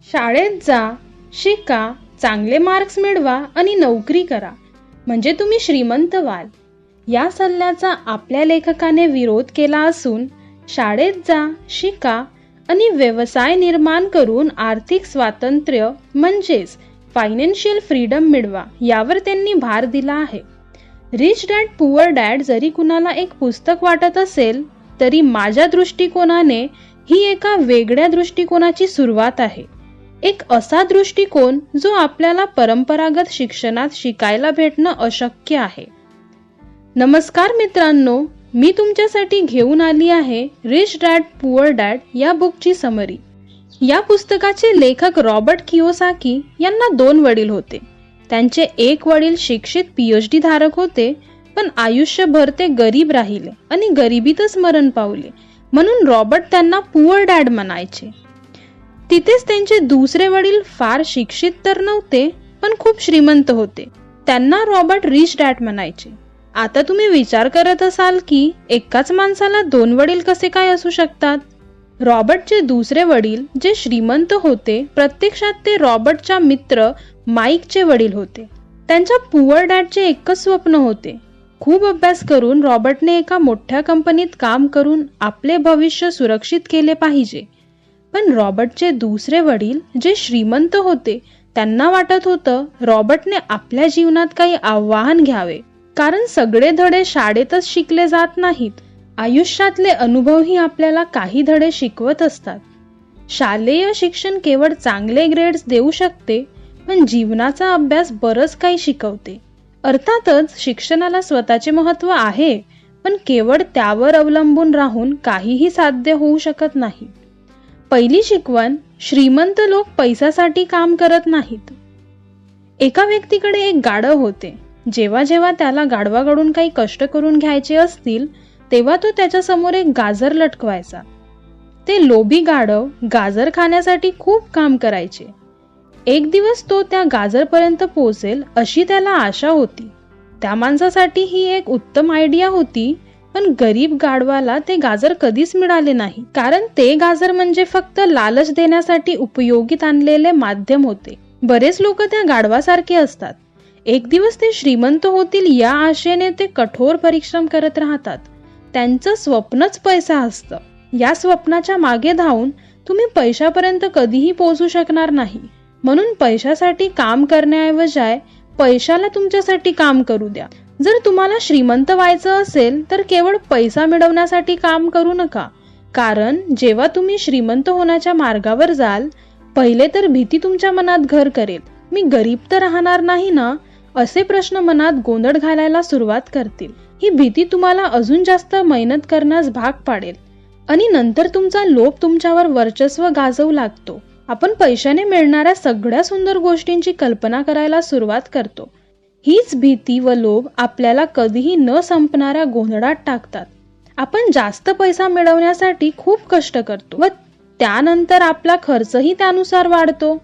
शाळेत जा, शिका, चांगले मार्क्स मिळवा आणि नोकरी करा म्हणजे तुम्ही श्रीमंत व्हाल. या सल्ल्याचा आपल्या लेखकाने विरोध केला असून शाळेत जा, शिका आणि व्यवसाय निर्माण करून आर्थिक स्वातंत्र्य म्हणजेच फायनान्शियल फ्रीडम मिळवा यावर त्यांनी भर दिला आहे. रिच डॅड पुअर डॅड जरी कुणाला एक पुस्तक वाटत असेल तरी माझ्या दृष्टिकोनाने ही एका वेगळ्या दृष्टिकोनाची सुरुवात आहे. एक असा दृष्टिकोन जो आपल्याला परंपरागत शिक्षणात शिकायला भेटणं अशक्य आहे. नमस्कार मित्रांनो, मी तुमच्यासाठी घेऊन आली आहे रिच डॅड पुअर डॅड या बुकची समरी. या पुस्तकाचे लेखक रॉबर्ट कियोसाकी यांना 2 वडील होते. त्यांचे एक वडील शिक्षित PhD धारक होते, पण आयुष्यभर ते गरीब राहिले आणि गरिबीतच मरण पावले, म्हणून रॉबर्ट त्यांना पुअर डॅड म्हणायचे. तिथेच त्यांचे दुसरे वडील फार शिक्षित तर नव्हते, पण खूप श्रीमंत होते. त्यांना रॉबर्ट रिच डॅड म्हणायचे. आता तुम्ही विचार करत असाल की एकाच माणसाला 2 वडील कसे काय असू शकतात? रॉबर्टचे दुसरे वडील जे श्रीमंत होते, प्रत्यक्षात ते रॉबर्टच्या मित्र माईकचे वडील होते. त्यांच्या पुअर डॅडचे एकच स्वप्न होते. खूप अभ्यास करून रॉबर्टने एका मोठ्या कंपनीत काम करून आपले भविष्य सुरक्षित केले पाहिजे. पण रॉबर्टचे दुसरे वडील जे श्रीमंत होते, त्यांना वाटत होतं रॉबर्टने आपल्या जीवनात काही आव्हान घ्यावे, कारण सगळे धडे शाळेतच शिकले जात नाहीत. आयुष्यातले अनुभवही आपल्याला काही धडे शिकवत असतात. शालेय शिक्षण केवळ चांगले ग्रेड्स देऊ शकते, पण जीवनाचा अभ्यास बरंच काही शिकवते. अर्थातच शिक्षणाला स्वतःचे महत्त्व आहे, पण केवळ त्यावर अवलंबून राहून काहीही साध्य होऊ शकत नाही. पहिली शिकवण, श्रीमंत लोक पैशासाठी काम करत नाहीत. एका व्यक्तीकडे एक गाढव होते. जेव्हा जेव्हा त्याला गाढवाकडून काही कष्ट करून घ्यायचे असतील तेव्हा तो त्याच्या समोर एक गाजर लटकवायचा. ते लोभी गाढव गाजर खाण्यासाठी खूप काम करायचे. एक दिवस तो त्या गाजरपर्यंत पोहोचेल अशी त्याला आशा होती. त्या माणसासाठी ही एक उत्तम आयडिया होती, पण गरीब गाढवाला ते गाजर कधीच मिळाले नाही, कारण ते गाजर म्हणजे फक्त लालच देण्यासाठी उपयोगीत आणलेले माध्यम होते. बरेच लोक त्या गाढवासारखे असतात. एक दिवस ते श्रीमंत होतील या आशेने ते कठोर परिश्रम करत राहतात. त्यांचं स्वप्नच पैसा असतं. या स्वप्नाच्या मागे धावून तुम्ही पैशापर्यंत कधीही पोहोचू शकणार नाही. म्हणून पैशासाठी काम करण्याऐवजी पैशाला तुमच्यासाठी काम करू द्या. जर तुम्हाला श्रीमंत व्हायचं असेल तर केवळ पैसा मिळवण्यासाठी काम करू नका, कारण जेव्हा तुम्ही श्रीमंत होण्याच्या मार्गावर जाल, पहिले तर भीती तुमच्या मनात घर करेल. मी गरीब तर राहणार नाही ना, असे प्रश्न मनात गोंधळ घालायला सुरुवात करतील. ही भीती तुम्हाला अजून जास्त मेहनत करण्यास भाग पाडेल आणि नंतर तुमचा लोभ तुमच्यावर वर्चस्व गाजवू लागतो. आपण पैशाने मिळणाऱ्या सगळ्या सुंदर गोष्टींची कल्पना करायला सुरुवात करतो. हीच भीती व लोभ आपल्याला कधीही न संपणाऱ्या गोंधळात टाकतात. आपण जास्त पैसा मिळवण्यासाठी खूप कष्ट करतो व त्यानंतर आपला खर्चही त्यानुसार वाढतो.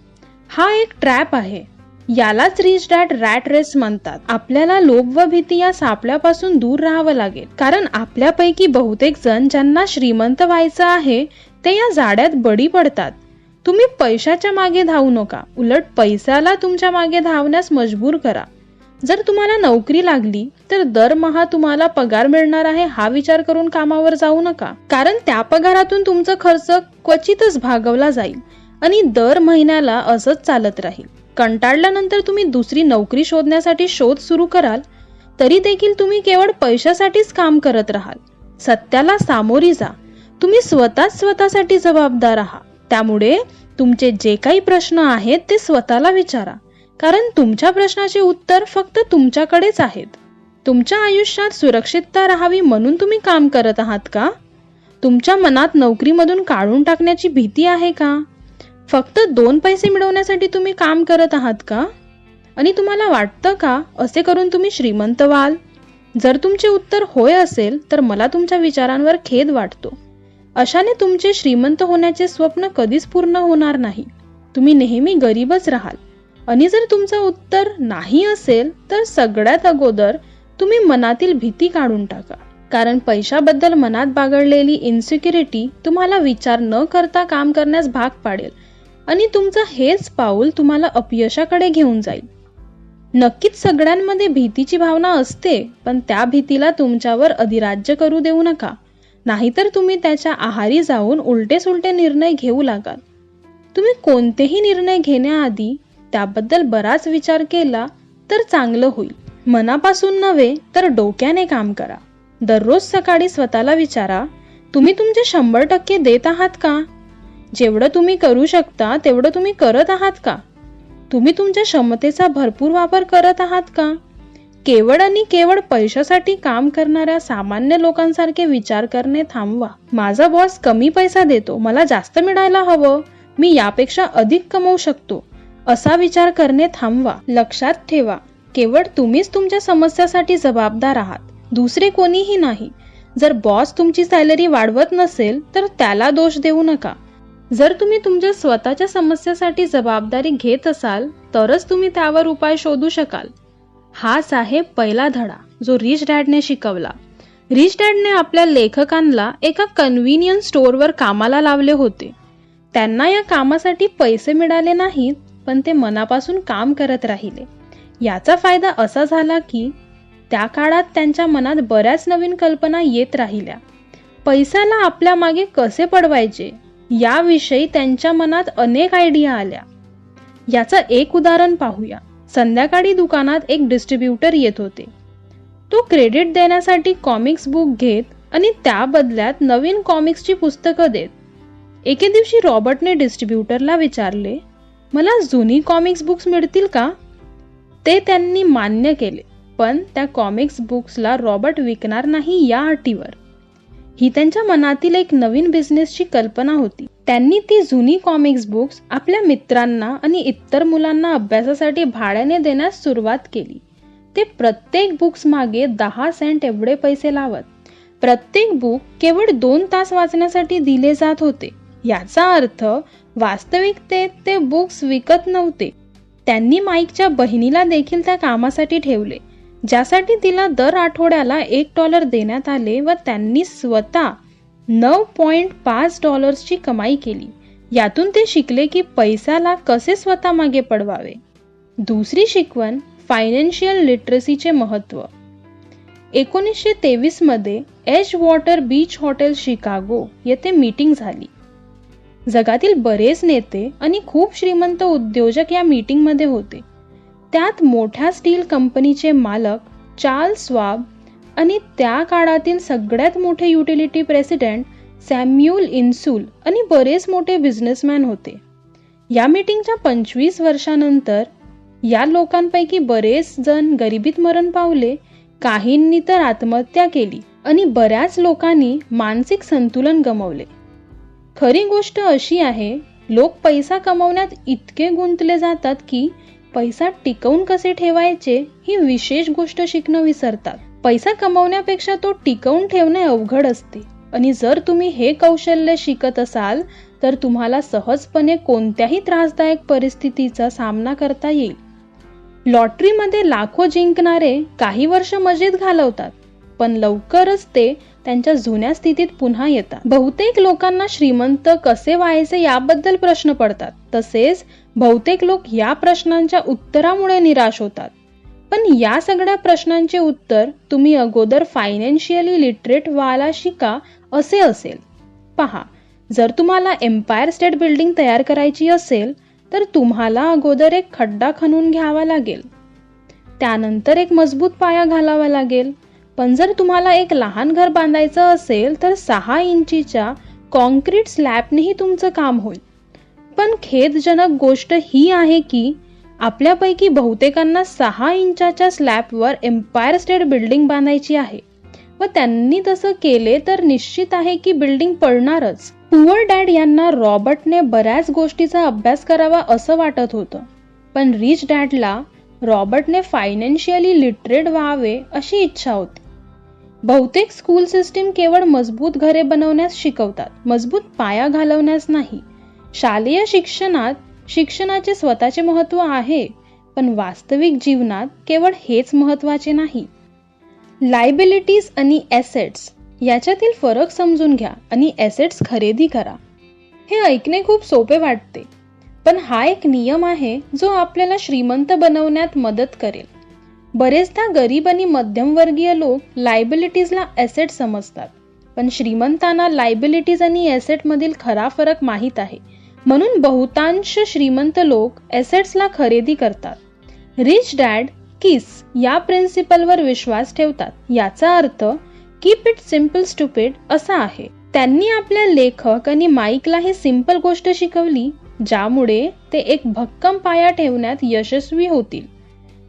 हा एक ट्रॅप आहे. यालाच रिच डॅड रॅट रेस म्हणतात. आपल्याला लोभ व भीती या सापळ्यापासून दूर राहावं लागेल, कारण आपल्यापैकी बहुतेक जण ज्यांना श्रीमंत व्हायचं आहे ते या जाळ्यात बळी पडतात. तुम्ही पैशाच्या मागे धावू नका, उलट पैशाला तुमच्या मागे धावण्यास मजबूर करा. जर तुम्हाला नोकरी लागली तर दरमहा तुम्हाला पगार मिळणार आहे हा विचार करून कामावर जाऊ नका, कारण त्या पगारातून तुमचा खर्च क्वचितच भागवला जाईल आणि दर महिन्याला असंच चालत राहील. कंटाळल्यानंतर तुम्ही दुसरी नोकरी शोधण्यासाठी शोध सुरू कराल, तरी देखील तुम्ही केवळ पैशासाठीच काम करत राहाल. सत्याला सामोरी जा. तुम्ही स्वतःसाठी जबाबदार आहात. त्यामुळे तुमचे जे काही प्रश्न आहेत ते स्वतःला विचारा, कारण तुमच्या प्रश्नाचे उत्तर फक्त तुमच्याकडेच आहेत. तुमच्या आयुष्यात सुरक्षितता राहावी म्हणून तुम्ही काम करत आहात का? तुमच्या मनात नोकरीमधून काढून टाकण्याची भीती आहे का? फक्त 2 पैसे मिळवण्यासाठी तुम्ही काम करत आहात का? आणि तुम्हाला वाटतं का असे करून तुम्ही श्रीमंत व्हाल? जर तुमचे उत्तर होय असेल तर मला तुमच्या विचारांवर खेद वाटतो. अशाने तुमचे श्रीमंत होण्याचे स्वप्न कधीच पूर्ण होणार नाही. तुम्ही नेहमी गरीबच राहाल. आणि जर तुमचं उत्तर नाही असेल तर सगळ्यात अगोदर तुम्ही मनातील भीती काढून टाका. कारण पैशाबद्दल मनात बागडलेली इन्सिक्युरिटी तुम्हाला विचार न करता काम करण्यास भाग पाडेल आणि तुमचं हेच पाऊल तुम्हाला अपयशाकडे घेऊन जाईल. नक्कीच सगळ्यांमध्ये भीतीची भावना असते, पण त्या भीतीला तुमच्यावर अधिराज्य करू देऊ नका. नाहीतर तुम्ही त्याच्या आहारी जाऊन उलटे निर्णय घेऊ लागाल. तुम्ही कोणतेही निर्णय घेण्याआधी त्याबद्दल बराच विचार केला तर चांगलं होईल. मनापासून नव्हे तर डोक्याने काम करा. दररोज सकाळी स्वतःला विचारा, तुम्ही तुमचे 100% देत आहात का? जेवढं तुम्ही करू शकता तेवढं तुम्ही करत आहात का? तुम्ही तुमच्या क्षमतेचा भरपूर वापर करत आहात का? केवळ आणि केवळ पैशासाठी काम करणाऱ्या सामान्य लोकांसारखे विचार करणे थांबवा. माझा बॉस कमी पैसा देतो, मला जास्त मिळायला हवं, मी यापेक्षा अधिक कमवू शकतो, असा विचार करणे थांबवा. लक्षात ठेवा, केवळ तुम्हीच तुमच्या समस्यासाठी जबाबदार आहात, दुसरे कोणीही नाही. जर बॉस तुमची सॅलरी वाढवत नसेल तर त्याला दोष देऊ नका. जर तुम्ही तुमच्या स्वतःच्या समस्यासाठी जबाबदारी घेत असाल तरच तुम्ही त्यावर उपाय शोधू शकाल. हाच आहे पहिला धडा जो रिच डॅडने शिकवला. रिच डॅडने आपल्या लेखकांना एका कन्व्हिनियन्स स्टोअरवर कामाला लावले होते. त्यांना या कामासाठी पैसे मिळाले नाहीत, पण ते मनापासून काम करत राहिले. याचा फायदा असा झाला की त्या काळात त्यांच्या मनात बऱ्याच नवीन कल्पना येत राहिल्या. पैशाला आपल्या मागे कसे पडवायचे याविषयी त्यांच्या मनात अनेक आयडिया आल्या. याचं एक उदाहरण पाहूया. संध्याकाळी दुकानात एक डिस्ट्रीब्युटर येत होते. तो क्रेडिट देण्यासाठी कॉमिक्स बुक घेत आणि त्या बदल्यात नवीन कॉमिक्सची पुस्तकं देत. एके दिवशी रॉबर्टने डिस्ट्रीब्युटरला विचारले, मला जुनी कॉमिक्स बुक्स मिळतील का? ते त्यांनी मान्य केले, पण त्या कॉमिक्स बुक्सला रॉबर्ट विकणार नाही या अटीवर. ही त्यांच्या मनातील एक नवीन बिझनेसची कल्पना होती. त्यांनी ती जुनी कॉमिक्स बुक्स आपल्या मित्रांना आणि इतर मुलांना अभ्यासासाठी भाड्याने देण्यास सुरुवात केली. ते प्रत्येक बुक्स मागे 10 सेंट एवढे पैसे लावत. प्रत्येक बुक केवळ 2 तास वाचण्यासाठी दिले जात होते. याचा अर्थ वास्तविकतेत ते बुक्स विकत नव्हते. त्यांनी माईकच्या बहिणीला देखील त्या कामासाठी ठेवले, ज्यासाठी तिला दर आठवड्याला $1 देण्यात आले व त्यांनी स्वतः $9.5 कमाई केली. यातून ते शिकले की पैशाला कसे स्वतः मागे पडवावे. दुसरी शिकवण, फायनान्शियल लिटरसीचे महत्त्व. 1923 मध्ये एजवॉटर बीच हॉटेल शिकागो येथे मीटिंग झाली. जगातील बरेच नेते आणि खूप श्रीमंत उद्योजक या मीटिंगमध्ये होते. त्यात मोठ्या स्टील कंपनीचे मालक चार्ल्स स्वाब आणि त्या काळातील सगळ्यात मोठे युटिलिटी प्रेसिडेंट सॅम्युअल इन्सूल आणि बरेच मोठे बिझनेसमॅन होते. या मीटिंगच्या 25 वर्षानंतर या लोकांपैकी बरेच जण गरिबीत मरण पावले, काहींनी तर आत्महत्या केली आणि बऱ्याच लोकांनी मानसिक संतुलन गमावले. खरी गोष्ट अशी आहे, लोक पैसा कमवण्यात इतके गुंतले जातात की पैसा टिकवून कसे ठेवायचे ही विशेष गोष्ट शिकणं विसरतात. पैसा कमवण्यापेक्षा तो टिकवून ठेवणे अवघड असते आणि जर तुम्ही हे कौशल्य शिकत असाल तर तुम्हाला सहजपणे कोणत्याही त्रासदायक परिस्थितीचा सामना करता येईल. लॉटरीमध्ये लाखो जिंकणारे काही वर्ष मजेत घालवतात, पण लवकरच ते त्यांच्या जुन्या स्थितीत पुन्हा येतात. बहुतेक लोकांना श्रीमंत कसे व्हायचे याबद्दल प्रश्न पडतात. तसेच बहुतेक लोक या प्रश्नांच्या उत्तरामुळे निराश होतात. पण या सगळ्या प्रश्नांचे उत्तर तुम्ही अगोदर फायनान्शियली लिटरेट व्हायला शिका असे असेल. पहा, जर तुम्हाला एम्पायर स्टेट बिल्डिंग तयार करायची असेल तर तुम्हाला अगोदर एक खड्डा खणून घ्यावा लागेल. त्यानंतर एक मजबूत पाया घालावा लागेल. पण जर तुम्हाला एक लहान घर बांधायचं असेल तर 6 इंचीच्या कॉन्क्रीट स्लॅबनेही तुमचं काम होईल. पण खेदजनक गोष्ट ही आहे की आपल्यापैकी बहुतेकांना 6 इंचाच्या स्लॅबवर एम्पायर स्टेट बिल्डिंग बांधायची आहे व त्यांनी तसं केले तर निश्चित आहे की बिल्डिंग पडणारच. पुअर डॅड यांना रॉबर्टने बऱ्याच गोष्टीचा अभ्यास करावा असं वाटत होतं, पण रिच डॅडला रॉबर्टने फायनान्शियली लिटरेट व्हावे अशी इच्छा होती. बहुतेक स्कूल सिस्टीम केवळ मजबूत घरे बनवण्यास शिकवतात, मजबूत पाया घालवण्यास नाही. शालेय शिक्षणात शिक्षणाचे स्वतःचे महत्त्व आहे, पण वास्तविक जीवनात केवळ हेच महत्त्वाचे नाही. लायबिलिटीज आणि ॲसेट्स याच्यातील फरक समजून घ्या आणि ॲसेट्स खरेदी करा. हे ऐकणे खूप सोपे वाटते, पण हा एक नियम आहे जो आपल्याला श्रीमंत बनवण्यात मदत करेल. बरेचदा गरीब आणि मध्यमवर्गीय लोक लायबिलिटीजला ॲसेट समजतात, पण श्रीमंतांना लायबिलिटीज आणि ॲसेट मधील खरा फरक माहीत आहे. म्हणून बहुतांश श्रीमंत लोक ॲसेट्सला खरेदी करतात. रिच डॅड किस या प्रिन्सिपलवर विश्वास ठेवतात. याचा अर्थ कीप इट सिम्पल स्टुपिड असा आहे. त्यांनी आपल्या लेखक आणि माईकला ही सिंपल गोष्ट शिकवली, ज्यामुळे ते एक भक्कम पाया ठेवण्यात यशस्वी होतील.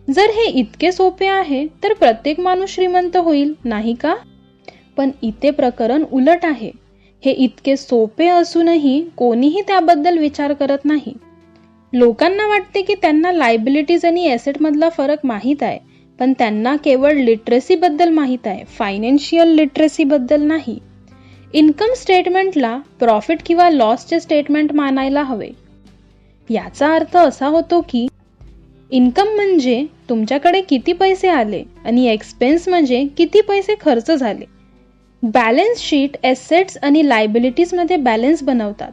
जर हे इतके सोपे आहे तर प्रत्येक माणूस श्रीमंत होईल, नाही का? पण इथे प्रकरण उलट आहे. हे इतके सोपे असूनही कोणीही त्याबद्दल विचार करत नाही. लोकांना वाटते की त्यांना लायबिलिटीज आणि ॲसेट मधला फरक माहीत आहे, पण त्यांना केवळ लिटरसी बद्दल माहीत आहे, फायनान्शियल लिटरसी बद्दल नाही. इन्कम स्टेटमेंटला प्रॉफिट किंवा लॉसचे स्टेटमेंट मानायला हवे. याचा अर्थ असा होतो की इन्कम म्हणजे तुमच्याकडे किती पैसे आले आणि एक्सपेन्स म्हणजे किती पैसे खर्च झाले. बॅलन्स शीट ॲसेट्स आणि लायबिलिटीज मध्ये बॅलन्स बनवतात.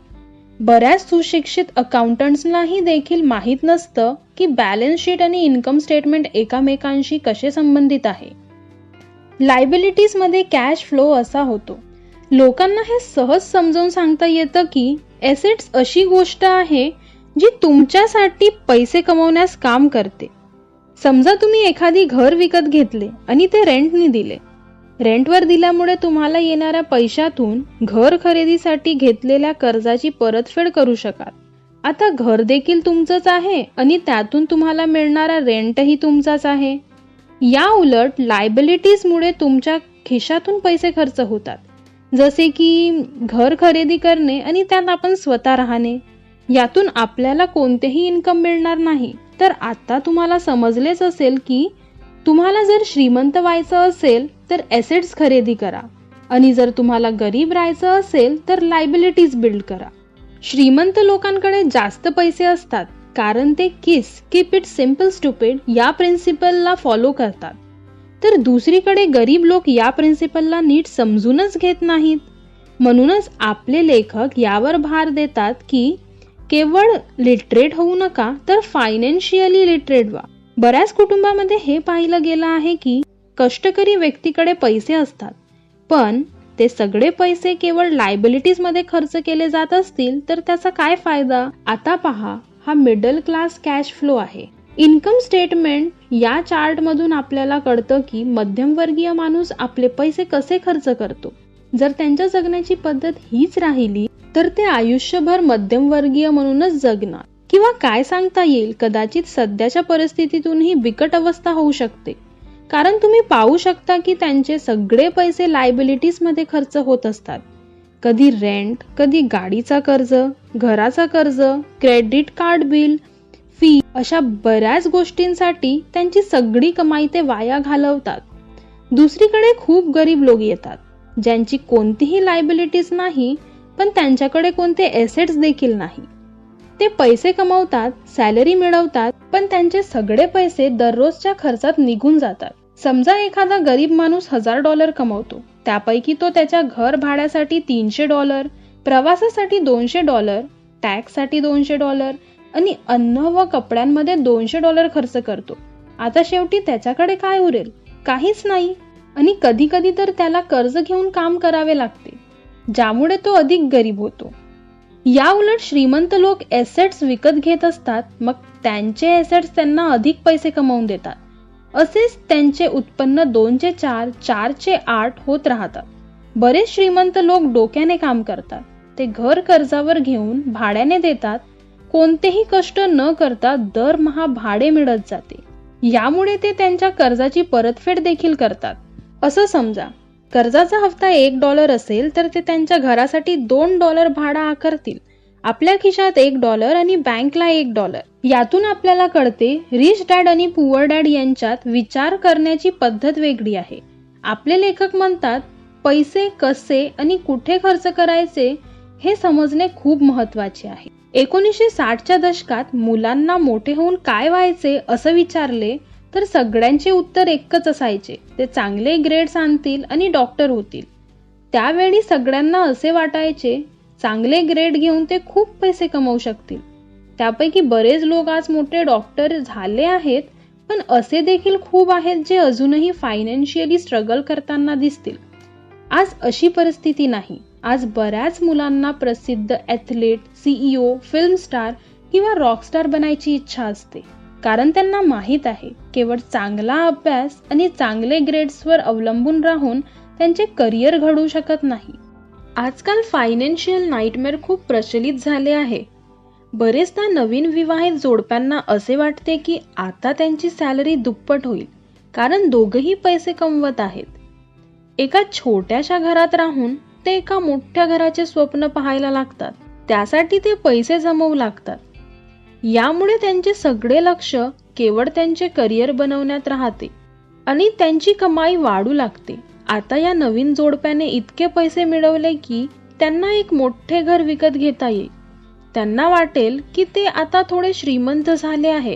बऱ्याच सुशिक्षित अकाउंटंट्सनाही देखील माहीत नसतं की बॅलन्स शीट आणि इन्कम स्टेटमेंट एकामेकांशी कसे संबंधित आहे. लायबिलिटीज मध्ये कॅश फ्लो असा होतो. लोकांना हे सहज समजावून सांगता येतं की ॲसेट्स अशी गोष्ट आहे जी तुमच्यासाठी पैसे कमवण्यास काम करते. समजा तुम्ही एखादी घर विकत घेतले आणि ते रेंटनी दिले. रेंटवर दिल्यामुळे तुम्हाला येणाऱ्या पैशातून घर खरेदीसाठी घेतलेल्या कर्जाची परतफेड करू शकाल. आता घर देखील तुमचंच आहे आणि त्यातून तुम्हाला मिळणारा रेंटही तुमचाच आहे. या उलट लायबिलिटीजमुळे तुमच्या खिशातून पैसे खर्च होतात, जसे की घर खरेदी करणे आणि त्यात आपण स्वतः राहणे. यातून आपल्याला कोणतेही इन्कम मिळणार नाही. तर आता तुम्हाला समजलेच असेल की तुम्हाला जर श्रीमंत व्हायचं असेल तर ॲसेट्स खरेदी करा आणि जर तुम्हाला गरीब राहायचं असेल तर लायबिलिटीज बिल्ड करा. श्रीमंत लोकांकडे जास्त पैसे असतात कारण ते कीप इट सिम्पल स्टुपिड या प्रिन्सिपलला फॉलो करतात. तर दुसरीकडे गरीब लोक या प्रिन्सिपलला नीट समजूनच घेत नाहीत. म्हणूनच आपले लेखक यावर भार देतात की केवळ लिटरेट होऊ नका, तर फायनान्शियली लिटरेट व्हा. बऱ्याच कुटुंबामध्ये हे पाहिलं गेलं आहे की कष्टकरी व्यक्तीकडे पैसे असतात, पण ते सगळे पैसे केवळ लायबिलिटीज मध्ये खर्च केले जात असतील तर त्याचा काय फायदा? आता पहा, हा मिडल क्लास कॅश फ्लो आहे. इन्कम स्टेटमेंट या चार्ट मधून आपल्याला कळतं की मध्यमवर्गीय माणूस आपले पैसे कसे खर्च करतो. जर त्यांच्या जगण्याची पद्धत हीच राहिली तर ते आयुष्यभर मध्यमवर्गीय म्हणूनच जगणार, किंवा काय सांगता येईल, कदाचित सध्याच्या परिस्थितीतूनही बिकट अवस्था होऊ शकते. कारण तुम्ही पाहू शकता की त्यांचे सगळे पैसे लायबिलिटीज मध्ये खर्च होत असतात. कधी रेंट, कधी गाडीचा कर्ज, घराचा कर्ज, क्रेडिट कार्ड बिल, फी, अशा बऱ्याच गोष्टींसाठी त्यांची सगळी कमाई ते वाया घालवतात. दुसरीकडे खूप गरीब लोक येतात ज्यांची कोणतीही लायबिलिटीज नाही, पण त्यांच्याकडे कोणते ॲसेट्स देखील नाही. ते पैसे कमवतात, सॅलरी मिळवतात, पण त्यांचे सगळे पैसे दररोजच्या खर्चात निघून जातात. समजा एखादा गरीब माणूस $1000 कमवतो. त्यापैकी तो त्याच्या घर भाड्यासाठी $300, प्रवासासाठी $200, टॅक्ससाठी $200 आणि अन्न व कपड्यांमध्ये $200 खर्च करतो. आता शेवटी त्याच्याकडे काय उरेल? काहीच नाही. आणि कधी कधी तर त्याला कर्ज घेऊन काम करावे लागते, ज्यामुळे तो अधिक गरीब होतो. या उलट श्रीमंत लोक ॲसेट्स विकत घेत असतात, मग त्यांचे ॲसेट्स त्यांना अधिक पैसे कमवून देतात. असेच त्यांचे उत्पन्न 2चे 4, 4चे 8 होत राहतात. बरेच श्रीमंत लोक डोक्याने काम करतात. ते घर कर्जावर घेऊन भाड्याने देतात. कोणतेही कष्ट न करता दरमहा भाडे मिळत जाते. यामुळे ते त्यांच्या कर्जाची परतफेड देखील करतात. असं समजा, कर्जाचा हप्ता $1 असेल तर ते त्यांच्या घरासाठी $2 भाडा आकारतील. आपल्या खिशात $1 आणि बँकला $1. यातून आपल्याला कळते रिच डॅड आणि पुअर डॅड यांच्यात विचार करण्याची पद्धत वेगळी आहे. आपले लेखक म्हणतात, पैसे कसे आणि कुठे खर्च करायचे हे समजणे खूप महत्त्वाचे आहे. 1960च्या दशकात मुलांना मोठे होऊन काय व्हायचे असं विचारले तर सगळ्यांचे उत्तर एकच असायचे, ते चांगले ग्रेड्स आणतील आणि डॉक्टर होतील. त्यावेळी सगळ्यांना असे वाटायचे, चांगले ग्रेड घेऊन ते खूप पैसे कमवू शकतील. त्यापैकी बरेच लोक आज मोठे डॉक्टर झाले आहेत, पण असे देखील खूप आहेत जे अजूनही फायनान्शियली स्ट्रगल करताना दिसतील. आज अशी परिस्थिती नाही. आज बऱ्याच मुलांना प्रसिद्ध ॲथलीट, CEO, फिल्म स्टार किंवा रॉकस्टार बनायची इच्छा असते, कारण त्यांना माहीत आहे केवळ चांगला अभ्यास आणि चांगले ग्रेड्सवर अवलंबून राहून त्यांचे करिअर घडू शकत नाही. आजकाल फायनान्शियल नाईटमेअर खूप प्रचलित झाले आहे. बरेचदा नवीन विवाहित जोडप्यांना असे वाटते की आता त्यांची सॅलरी दुप्पट होईल, कारण दोघंही पैसे कमवत आहेत. एका छोट्याशा घरात राहून ते एका मोठ्या घराचे स्वप्न पाहायला लागतात. त्यासाठी ते पैसे जमवू लागतात. यामुळे त्यांचे सगळे लक्ष केवळ त्यांचे करिअर बनवण्यात राहते आणि त्यांची कमाई वाढू लागते. आता या नवीन जोडप्याने इतके पैसे मिळवले की त्यांना एक मोठे घर विकत घेता येईल. त्यांना वाटेल की ते आता थोडे श्रीमंत झाले आहे,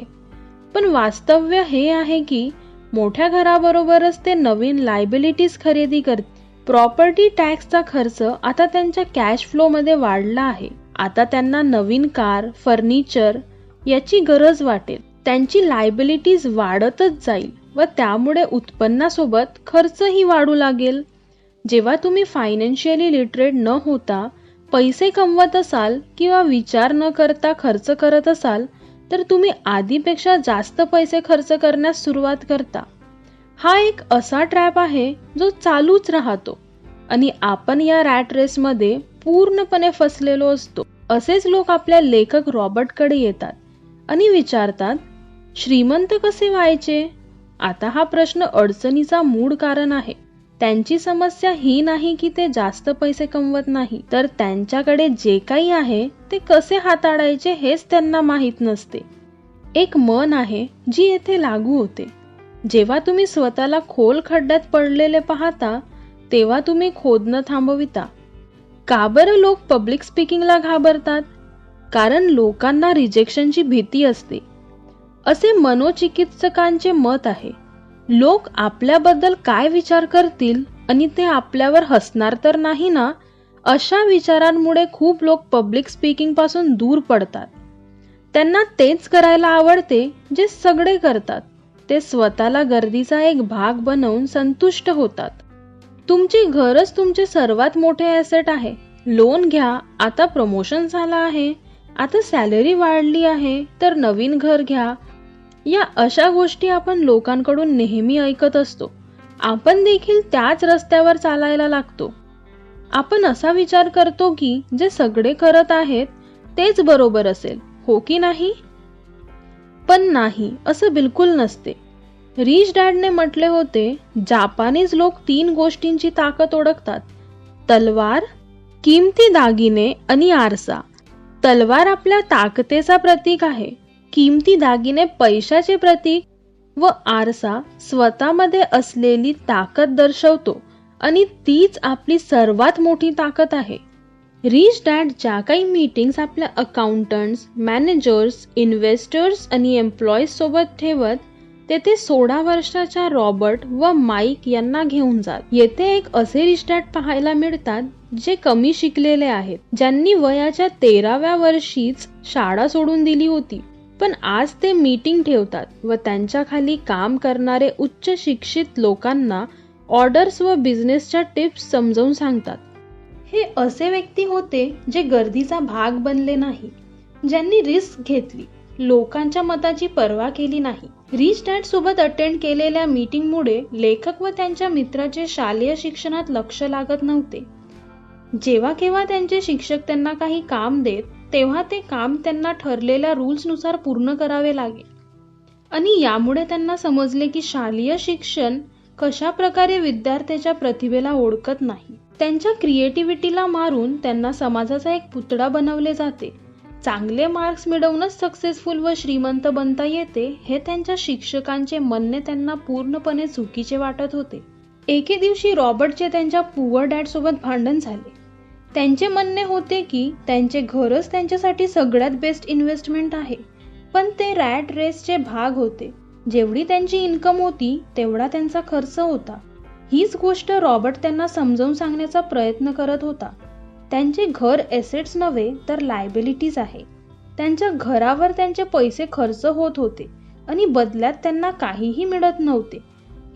पण वास्तव्य हे आहे की मोठ्या घराबरोबरच ते नवीन लायबिलिटीज खरेदी करतात. प्रॉपर्टी टॅक्सचा खर्च आता त्यांच्या कॅश फ्लोमध्ये वाढला आहे. आता त्यांना नवीन कार, फर्निचर याची गरज वाटेल. त्यांची लायबिलिटीज वाढतच जाईल व त्यामुळे उत्पन्नासोबत खर्चही वाढू लागेल. जेव्हा तुम्ही फायनान्शियली लिटरेट न होता पैसे कमवत असाल किंवा विचार न करता खर्च करत असाल तर तुम्ही आधीपेक्षा जास्त पैसे खर्च करण्यास सुरुवात करता. हा एक असा ट्रॅप आहे जो चालूच राहतो आणि आपण या रॅट रेसमध्ये पूर्णपणे फसलेलो असतो. असेच लोक आपल्या लेखक रॉबर्टकडे येतात आणि विचारतात, श्रीमंत कसे व्हायचे? आता हा प्रश्न अडचणीचा मूळ कारण आहे. त्यांची समस्या ही नाही की ते जास्त पैसे कमवत नाही, तर त्यांच्याकडे जे काही आहे ते कसे हाताळायचे हेच त्यांना माहीत नसते. एक म्हण आहे जी येथे लागू होते, जेव्हा तुम्ही स्वतःला खोल खड्ड्यात पडलेले पाहता तेव्हा तुम्ही खोदणं थांबविता. का बरं लोक पब्लिक स्पीकिंगला घाबरतात? कारण लोकांना रिजेक्शनची भीती असते, असे मनोचिकित्सकांचे मत आहे. लोक आपल्याबद्दल काय विचार करतील आणि ते आपल्यावर हसणार तर नाही ना, अशा विचारांमुळे खूप लोक पब्लिक स्पीकिंग पासून दूर पडतात. त्यांना तेच करायला आवडते जे सगळे करतात. ते स्वतःला गर्दीचा एक भाग बनवून संतुष्ट होतात. तुमचे घरच तुमचे सर्वात मोठे ॲसेट आहे. लोन घ्या, आता प्रमोशन झाला आहे, आता सॅलरी वाढली आहे तर नवीन घर घ्या. या अशा गोष्टी आपण लोकांकडून नेहमी ऐकत असतो. आपण देखील त्याच रस्त्यावर चालायला लागतो. आपण असा विचार करतो की जे सगळे करत आहेत तेच बरोबर असेल, हो की नाही? पण नाही, असं बिलकुल नसते. रिच डॅडने म्हटले होते, जापानीज लोक 3 गोष्टींची ताकद ओळखतात: तलवार, किमती दागिने आणि आरसा. तलवार आपल्या ताकदीचा प्रतीक आहे, किमती दागिने पैशाचे प्रतीक व आरसा स्वतःमध्ये असलेली ताकद दर्शवतो आणि तीच आपली सर्वात मोठी ताकद आहे. रिच डॅड ज्या काही मीटिंग्स आपल्या अकाउंटंट्स, मॅनेजर्स, इन्व्हेस्टर्स आणि एम्प्लॉईज सोबत ठेवत तेथे 16 वर्षाच्या रॉबर्ट व माईक यांना घेऊन जात. येथे एक असे रिच डॅड पाहायला मिळतात जे कमी शिकलेले आहेत, ज्यांनी वयाच्या 13व्या वर्षीच शाळा सोडून दिली होती, पण आज ते मीटिंग ठेवतात व त्यांच्या खाली काम करणारे उच्च शिक्षित लोकांना ऑर्डर्स व बिझनेसच्या टिप्स समजावून सांगतात. हे असे व्यक्ती होते जे गर्दीचा भाग बनले नाही, ज्यांनी रिस्क घेतली, लोकांच्या मताची पर्वा केली नाही. रिच डॅड सोबत अटेंड केलेल्या मीटिंगमुळे लेखक व त्यांच्या मित्राचे शालेय शिक्षणात लक्ष लागत नव्हते. जेव्हा केव्हा त्यांचे शिक्षक त्यांना काही काम देत तेव्हा ते काम त्यांना ठरलेल्या रूल्सनुसार पूर्ण करावे लागे आणि यामुळे त्यांना समजले की शालेय शिक्षण कशा प्रकारे विद्यार्थ्याच्या प्रतिभेला ओळखत नाही. त्यांच्या क्रिएटिव्हिटीला मारून त्यांना समाजाचा एक पुतळा बनवले जाते. चांगले मार्क्स मिळवूनच सक्सेसफुल व श्रीमंत बनता येते हे त्यांच्या शिक्षकांचे म्हणणे त्यांना पूर्णपणे चुकीचे वाटत होते. एके दिवशी रॉबर्टचे त्यांच्या पुअर डॅड सोबत भांडण झाले. त्यांचे म्हणणे होते की त्यांचे घरच त्यांच्यासाठी सगळ्यात बेस्ट इन्व्हेस्टमेंट आहे, पण ते रॅट रेसचे भाग होते. जेवढी त्यांची इन्कम होती तेवढा त्यांचा खर्च होता. हीच गोष्ट रॉबर्ट त्यांना समजावून सांगण्याचा प्रयत्न करत होता. त्यांचे घर एसेट्स नव्हे तर लायबिलिटीज आहे. त्यांच्या घरावर त्यांचे पैसे खर्च होत होते आणि बदल्यात त्यांना काहीही मिळत नव्हते.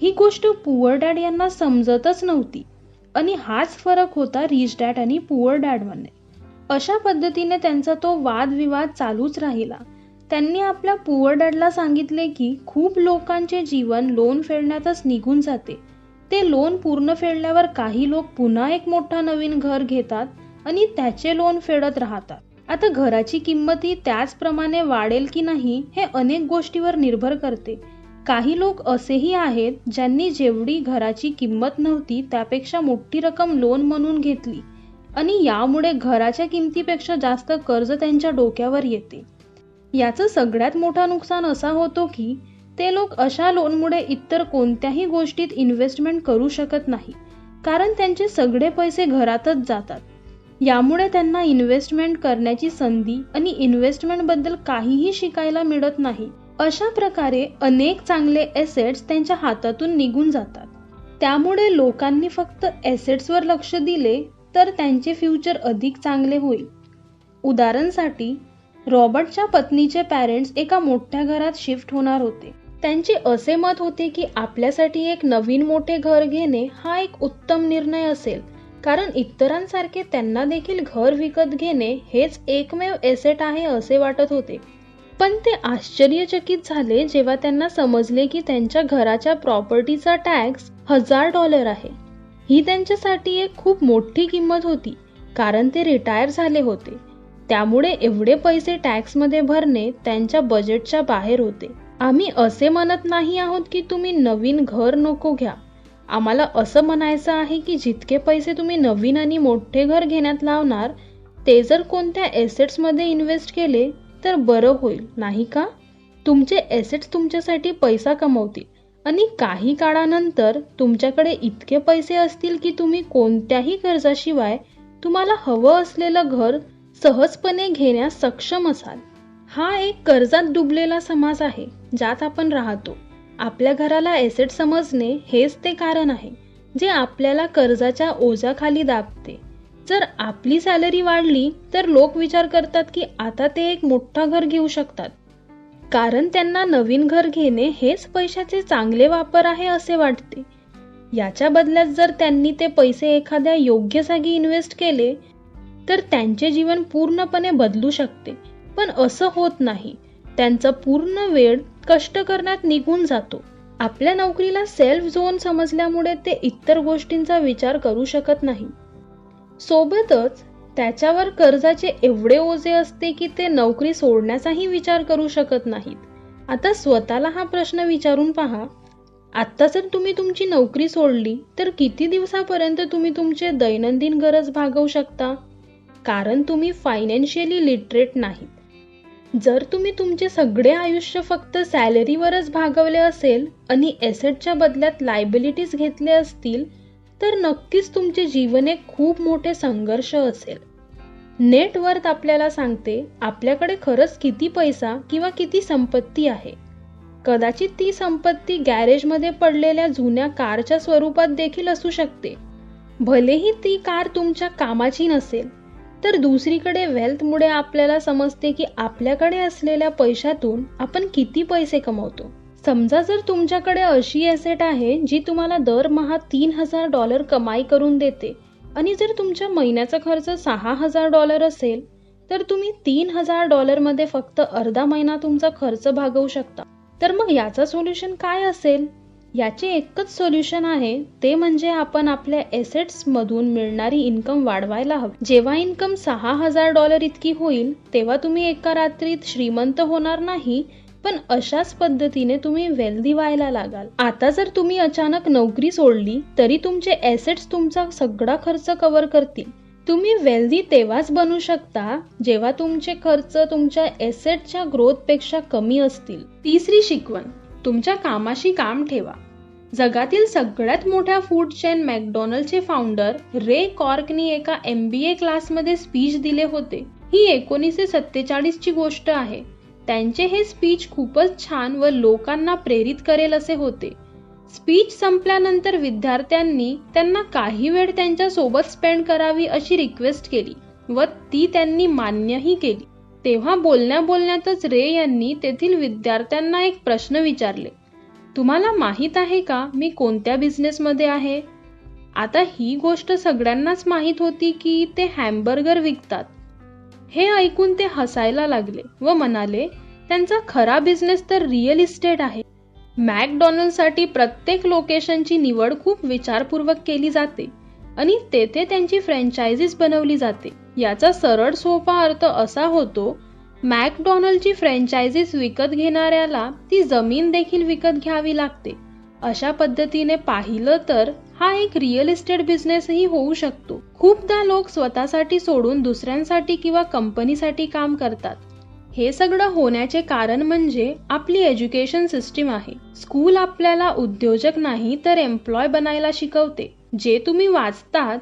ही गोष्ट पुअर डॅड यांना समजतच नव्हती आणि हाच फरक होता रिच डॅड आणि पुअर डॅड मध्ये. अशा पद्धतीने त्यांचा तो वादविवाद चालूच राहिला. त्यांनी आपल्या पुअर डॅडला सांगितले की खूप लोकांचे जीवन लोन फेडण्यातच निघून जाते. ते लोन पूर्ण फेडल्यावर काही लोक पुन्हा एक मोठा नवीन घर घेतात आणि त्याचे लोन फेडत राहतात. आता घराची किंमतही त्याचप्रमाणे वाढेल की नाही हे अनेक गोष्टीवर निर्भर करते. काही लोक असेही आहेत ज्यांनी जेवढी घराची किंमत नव्हती त्यापेक्षा मोठी रक्कम लोन म्हणून घेतली आणि यामुळे घराच्या किमतीपेक्षा जास्त कर्ज त्यांच्या डोक्यावर येते. याचं सगळ्यात मोठा नुकसान असा होतो की ते लोक अशा लोनमुळे इतर कोणत्याही गोष्टीत इन्व्हेस्टमेंट करू शकत नाही, कारण त्यांचे सगळे पैसे घरातच जातात. यामुळे त्यांना इन्व्हेस्टमेंट करण्याची संधी आणि इन्व्हेस्टमेंट बद्दल काहीही शिकायला मिळत नाही. अशा प्रकारे अनेक चांगले एसेट्स त्यांच्या हातातून निघून जातात. त्यामुळे लोकांनी फक्त एसेट्सवर लक्ष दिले तर त्यांचे फ्युचर अधिक चांगले होईल. उदाहरणासाठी रॉबर्टच्या पत्नीचे पॅरेंट्स एका मोठ्या घरात शिफ्ट होणार होते. त्यांचे असे मत होते की आपल्यासाठी एक नवीन मोठे घर घेणे हा एक उत्तम निर्णय असेल, कारण इतरांसारखे त्यांना देखील घर विकत घेणे हेच एकमेव एसेट आहे असे वाटत होते. पण ते आश्चर्यचकित झाले जेव्हा त्यांना समजले की त्यांच्या घराच्या प्रॉपर्टीचा टॅक्स $1000 आहे. ही त्यांच्यासाठी एक खूप मोठी किंमत होती, कारण ते रिटायर झाले होते. त्यामुळे एवढे पैसे टॅक्समध्ये भरणे त्यांच्या बजेटच्या बाहेर होते. आम्ही असे म्हणत नाही आहोत की तुम्ही नवीन घर नको घ्या. आम्हाला असं म्हणायचं आहे की जितके पैसे तुम्ही नवीन आणि मोठे घर घेण्यात लावणार ते जर कोणत्या एसेट्समध्ये इन्व्हेस्ट केले तर बरं होईल, नाही का? तुमचे एसेट्स तुमच्यासाठी पैसा कमवतील आणि काही काळानंतर तुमच्याकडे इतके पैसे असतील की तुम्ही कोणत्याही कर्जाशिवाय तुम्हाला हवं असलेलं घर सहजपणे घेण्यास सक्षम असाल. हा एक कर्जात डुबलेला समाज आहे ज्यात आपण राहतो. आपल्या घराला एसेट समजणे हेच ते कारण आहे जे आपल्याला कर्जाच्या ओझ्याखाली दाबते. जर आपली सॅलरी वाढली तर लोक विचार करतात की आता ते एक मोठं घर घेऊ शकतात, कारण त्यांना नवीन घर घेणे हेच पैशाचे चांगले वापर आहे असे वाटते. याच्या बदल्यात जर त्यांनी ते पैसे एखाद्या योग्य जागी इन्व्हेस्ट केले तर त्यांचे जीवन पूर्णपणे बदलू शकते. पण असं होत नाही. त्यांचा पूर्ण वेळ कष्ट करण्यात निघून जातो. आपल्या नोकरीला सेल्फ झोन समजल्यामुळे ते इतर गोष्टींचा विचार करू शकत नाही. सोबतच त्याच्यावर कर्जाचे एवढे ओझे असते की ते नोकरी सोडण्याचाही विचार करू शकत नाहीत. आता स्वतःला हा प्रश्न विचारून पहा, आता जर तुम्ही तुमची नोकरी सोडली तर किती दिवसापर्यंत तुम्ही तुमचे दैनंदिन गरज भागवू शकता? कारण तुम्ही फायनान्शियली लिटरेट नाहीत. जर तुम्ही तुमचे सगळे आयुष्य फक्त सॅलरीवरच भागवले असेल आणि एसेटच्या बदल्यात लायबिलिटीज घेतले असतील तर नक्कीच तुमचे जीवन एक खूप मोठे संघर्ष असेल. नेटवर्थ आपल्याला सांगते आपल्याकडे खरंच किती पैसा किंवा किती संपत्ती आहे. कदाचित ती संपत्ती गॅरेजमध्ये पडलेल्या जुन्या कारच्या स्वरूपात देखील असू शकते. भलेही ती कार तुमच्या कामाची नसेल, तर दुसरीकडे वेल्थमुळे आपल्याला समजते की आपल्याकडे असलेल्या पैशातून आपण किती पैसे कमवतो. समजा जर तुमच्याकडे अशी एसेट आहे जी तुम्हाला दरमहा $3000 कमाई करून देते आणि जर तुमच्या महिन्याचा खर्च $6000 असेल तर तुम्ही $3000 मध्ये फक्त अर्धा महिना तुमचा खर्च भागवू शकता. तर मग याचा सोल्युशन काय असेल? याचे एकच सोल्युशन आहे, ते म्हणजे आपण आपल्या एसेट्स मधून मिळणारी इन्कम वाढवायला हवी. जेव्हा इन्कम $6000 इतकी होईल तेव्हा तुम्ही एका रात्रीत श्रीमंत होणार नाही, पण अशाच पद्धतीने तुम्ही वेल्दी व्हायला लागाल. आता जर तुम्ही अचानक नोकरी सोडली तरी तुमचे एसेट्स तुमचा सगळा खर्च कव्हर करतील. तुम्ही वेल्दी तेव्हाच बनू शकता जेव्हा तुमचे खर्च तुमच्या एसेटच्या ग्रोथ पेक्षा कमी असतील. तिसरी शिकवण, तुमच्या कामाशी काम ठेवा. जगातील सगळ्यात मोठ्या फूड चेन मॅकडॉनल्डचे फाउंडर रे कॉर्कनी एका MBA क्लासमध्ये स्पीच दिले होते. ही 1947 ची गोष्ट आहे. त्यांचे हे स्पीच खूपच छान व लोकांना प्रेरित करेल असे होते. स्पीच संपल्यानंतर विद्यार्थ्यांनी त्यांना काही वेळ त्यांच्या सोबत स्पेंड करावी अशी रिक्वेस्ट केली व ती त्यांनी मान्यही केली. तेव्हा बोलण्यातच रे यांनी तेथील विद्यार्थ्यांना एक प्रश्न विचारले, तुम्हाला माहित आहे का मी कोणत्या बिझनेसमध्ये आहे? आता ही गोष्ट सगळ्यांनाच माहित होती की ते हॅमबर्गर विकतात. हे ऐकून ते हसायला लागले व म्हणाले, त्यांचा खरा बिझनेस तर रिअल इस्टेट आहे. मॅकडॉनल्डसाठी प्रत्येक लोकेशनची निवड खूप विचारपूर्वक केली जाते आणि तेथे त्यांची फ्रँचायझीज बनवली जाते. याचा सरळ सोपा अर्थ असा होतो, मॅकडॉनल्डची फ्रँचायझीज विकत घेणाऱ्याला ती जमीन देखील विकत घ्यावी लागते. अशा पद्धतीने पाहिलं तर हा एक रिअल इस्टेट बिझनेसही होऊ शकतो. खूपदा लोक स्वतःसाठी सोडून दुसऱ्यांसाठी किंवा कंपनीसाठी काम करतात. हे सगळं होण्याचे कारण म्हणजे आपली एज्युकेशन सिस्टीम आहे. स्कूल आपल्याला उद्योजक नाही तर एम्प्लॉय बनायला शिकवते. जे तुम्ही वाचतात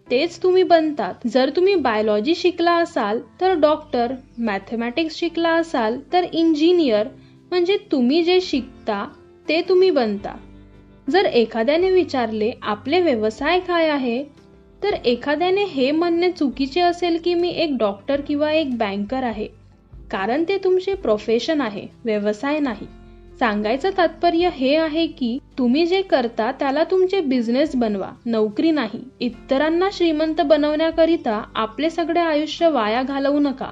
तेच तुम्ही बनतात. जर तुम्ही बायोलॉजी शिकला असाल तर डॉक्टर, मॅथमॅटिक्स शिकला असाल तर इंजिनियर, म्हणजे तुम्ही जे शिकता ते तुम्ही बनता. जर एखाद्याने विचारले आपले व्यवसाय काय आहे, तर एखाद्याने हे म्हणणे चुकीचे असेल की मी एक डॉक्टर किंवा एक बँकर आहे, कारण ते तुमचे प्रोफेशन आहे, व्यवसाय नाही. सांगायचं तात्पर्य हे आहे की तुम्ही जे करता त्याला तुमचे बिझनेस बनवा, नोकरी नाही. इतरांना श्रीमंत बनवण्याकरिता आपले सगळे आयुष्य वाया घालवू नका,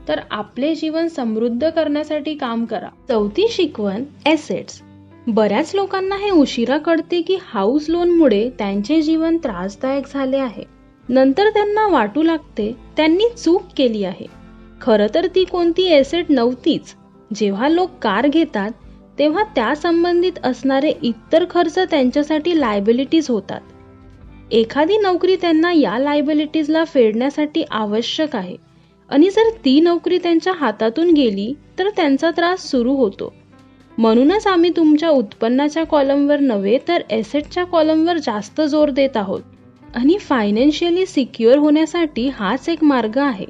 तर आपले जीवन समृद्ध करण्यासाठी काम करा. चौथी शिकवण, एसेट्स. बऱ्याच लोकांना हे उशिरा कळते की हाऊस लोनमुळे त्यांचे जीवन त्रासदायक झाले आहे. नंतर त्यांना वाटू लागते त्यांनी चूक केली आहे. खरं तर ती कोणती एसेट नव्हतीच. जेव्हा लोक कार घेतात तेव्हा त्या संबंधित असणारे इतर खर्च त्यांच्यासाठी लायबिलिटीज होतात. एखादी नोकरी त्यांना या लायबिलिटीजला फेडण्यासाठी आवश्यक आहे आणि जर ती नोकरी त्यांच्या हातातून गेली तर त्यांचा त्रास सुरू होतो. म्हणूनच आम्ही तुमच्या उत्पन्नाच्या कॉलमवर नव्हे तर एसेटच्या कॉलमवर जास्त जोर देत आहोत. आणि फायनान्शियली सिक्युअर होण्यासाठी हाच एक मार्ग आहे.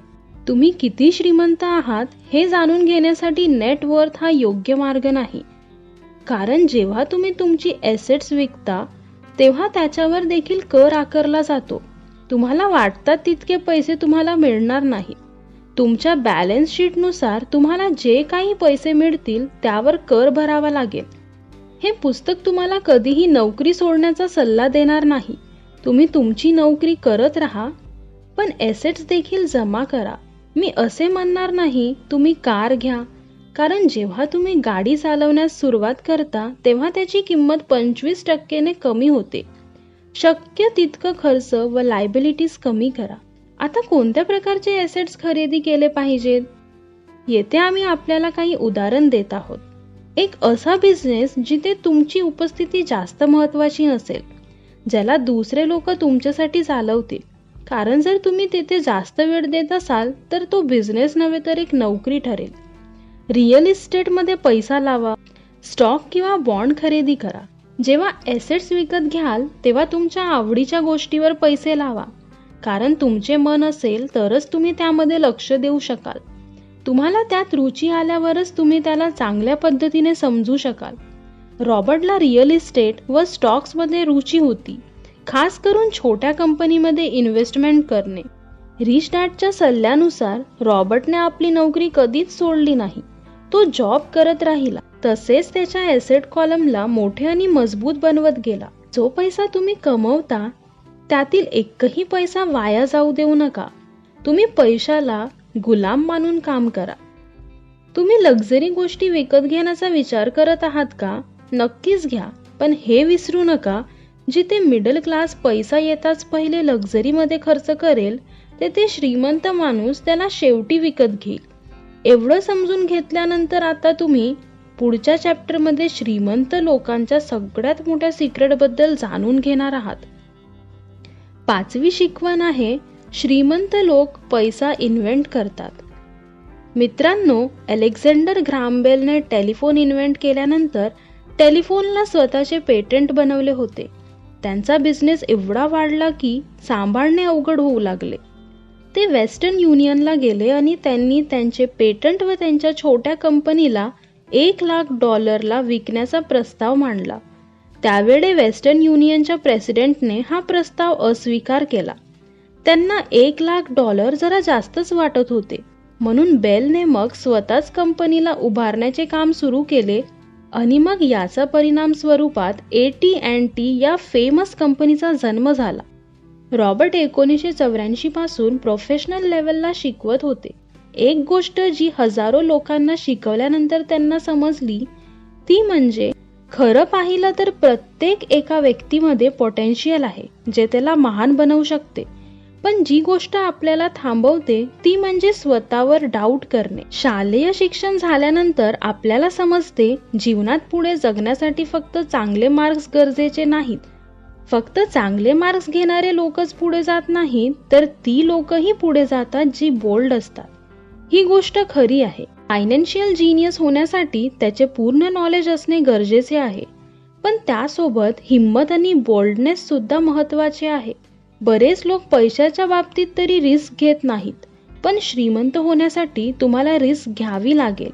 तुम्ही किती श्रीमंत आहात हे जाणून घेण्यासाठी नेटवर्थ हा योग्य मार्ग नाही. कारण जेव्हा तुम्ही तुमची एसेट्स विकता तेव्हा त्याच्यावर देखील कर आकारला जातो. तुम्हाला वाटतात तितके पैसे तुम्हाला मिळणार नाहीत. तुमच्या बॅलन्स शीटनुसार तुम्हाला जे काही पैसे मिळतील त्यावर कर भरावा लागेल. हे पुस्तक तुम्हाला कधीही नोकरी सोडण्याचा सल्ला देणार नाही. तुम्ही तुमची नोकरी करत राहा, पण एसेट्स देखील जमा करा. मी असे म्हणणार नाही तुम्ही कार घ्या, कारण जेव्हा तुम्ही गाडी चालवण्यास सुरुवात करता तेव्हा त्याची किंमत 25% कमी होते. शक्य तितकं खर्च व लायबिलिटीज कमी करा. आता कोणत्या प्रकारचे एसेट्स खरेदी केले पाहिजेत? येथे आम्ही आपल्याला काही उदाहरण देत आहोत. एक असा बिझनेस जिथे तुमची उपस्थिती जास्त महत्त्वाची नसेल, ज्याला दुसरे लोक तुमच्यासाठी चालवतील. कारण जर तुम्ही तिथे जास्त वेळ देत असाल तर तो बिझनेस नव्हे तर एक नोकरी ठरेल. रिअल इस्टेटमध्ये पैसा लावा, स्टॉक किंवा बॉन्ड खरेदी करा. जेव्हा एसेट्स विकत घ्याल तेव्हा तुमच्या आवडीच्या गोष्टीवर पैसे लावा, कारण तुमचे मन असेल तरच तुम्ही त्यामध्ये लक्ष देऊ शकाल. तुम्हाला त्यात रुची आल्यावरच तुम्ही त्याला चांगल्या पद्धतीने समजू शकाल. रॉबर्टला रिअल इस्टेट व स्टॉक्समध्ये रुची होती, खास करून छोट्या कंपनीमध्ये इन्व्हेस्टमेंट करणे. रिच डॅडच्या सल्ल्यानुसार रॉबर्टने आपली नोकरी कधीच सोडली नाही. तो जॉब करत राहिला, तसेच त्याच्या एसेट कॉलमला मोठे आणि मजबूत बनवत गेला. जो पैसा तुम्ही कमवता त्यातील एकही पैसा वाया जाऊ देऊ नका. तुम्ही पैशाला गुलाम मानून काम करा. तुम्ही लक्झरी गोष्टी विकत घेण्याचा विचार करत आहात का? नक्कीच घ्या, पण हे विसरू नका, जिथे मिडल क्लास पैसा येताच पहिले लक्झरीमध्ये खर्च करेल तेथे श्रीमंत माणूस त्याला शेवटी विकत घेईल. एवढं समजून घेतल्यानंतर आता तुम्ही पुढच्या चॅप्टरमध्ये श्रीमंत लोकांच्या सगळ्यात मोठ्या सिक्रेटबद्दल जाणून घेणार आहात. 5वी शिकवण आहे, श्रीमंत लोक पैसा इन्व्हेंट करतात. मित्रांनो, अलेक्झांडर ग्राहम बेलने टेलिफोन इन्व्हेंट केल्यानंतर टेलिफोनला स्वतःचे पेटंट बनवले होते. त्यांचा बिझनेस एवढा वाढला की सांभाळणे अवघड होऊ लागले. ते वेस्टर्न युनियनला गेले आणि त्यांनी त्यांचे पेटंट व त्यांच्या छोट्या कंपनीला $1,00,000 विकण्याचा प्रस्ताव मांडला. त्यावेळी वेस्टर्न युनियनच्या प्रेसिडेंटने हा प्रस्ताव अस्वीकार केला. त्यांना $1,00,000 जरा जास्तच वाटत होते. म्हणून बेलने मग स्वतःच कंपनीला उभारण्याचे काम सुरू केले आणि मग याचा परिणाम स्वरूपात AT&T या फेमस कंपनीचा जन्म झाला. रॉबर्ट 1984 पासून प्रोफेशनल लेवलला शिकवत होते. एक गोष्ट जी हजारो लोकांना शिकवल्यानंतर त्यांना समजली ती म्हणजे खरं पाहिलं तर प्रत्येक एका व्यक्तीमध्ये पोटेन्शियल आहे जे त्याला महान बनवू शकते. पण जी गोष्ट आपल्याला थांबवते ती म्हणजे स्वतःवर डाऊट करणे. शालेय शिक्षण झाल्यानंतर आपल्याला समजते जीवनात पुढे जगण्यासाठी फक्त चांगले मार्क्स गरजेचे नाहीत. फक्त चांगले मार्क्स घेणारे लोकच पुढे जात नाहीत, तर ती लोकही पुढे जातात जी बोल्ड असतात. ही गोष्ट खरी आहे. फायनान्शियल जीनियस होण्यासाठी त्याचे पूर्ण नॉलेज असणे गरजेचे आहे, पण त्यासोबत हिम्मत आणि बोल्डनेस सुद्धा महत्त्वाचे आहे. बरेच लोक पैशाच्या बाबतीत तरी रिस्क घेत नाहीत, पण श्रीमंत होण्यासाठी तुम्हाला रिस्क घ्यावी लागेल.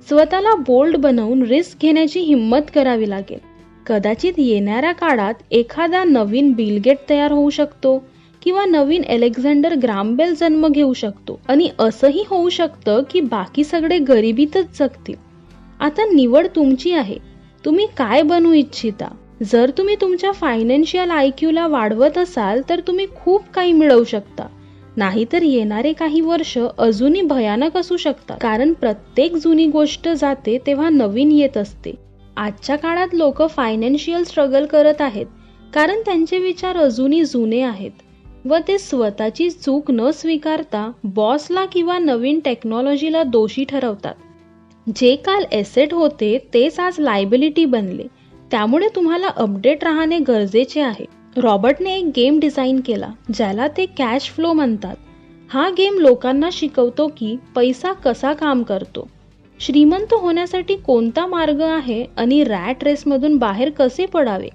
स्वतःला बोल्ड बनवून रिस्क घेण्याची हिम्मत करावी लागेल. कदाचित येणाऱ्या काळात एखादा नवीन बिल गेट तयार होऊ शकतो किंवा नवीन अलेक्झांडर ग्राहम बेल जन्म घेऊ शकतो आणि असंही होऊ शकतं की बाकी सगळे गरिबीतच जगतील. आता निवड तुमची आहे. तुम्ही काय बनू इच्छिता? जर तुम्ही तुमच्या फायनान्शियल IQला वाढवत असाल तर तुम्ही खूप काही मिळवू शकता. नाहीतर येणारे काही वर्ष अजूनही भयानक असू शकतात, कारण प्रत्येक जुनी गोष्ट जाते तेव्हा नवीन येत असते. आजच्या काळात लोक फायनान्शियल स्ट्रगल करत आहेत कारण त्यांचे विचार अजूनही जुने आहेत व ते स्वतःची चूक न स्वीकारता बॉसला किंवा नवीन टेक्नॉलॉजीला दोषी ठरवतात. जे काल एसेट होते तेच आज लायबिलिटी बनले. त्यामुळे तुम्हाला अपडेट राहणे गरजेचे आहे. रॉबर्टने एक गेम डिझाईन केला ज्याला ते कॅश फ्लो म्हणतात. हा गेम लोकांना शिकवतो की पैसा कसा काम करतो, श्रीमंत होण्यासाठी कोणता मार्ग आहे आणि रॅट रेसमधून बाहेर कसे पडावे.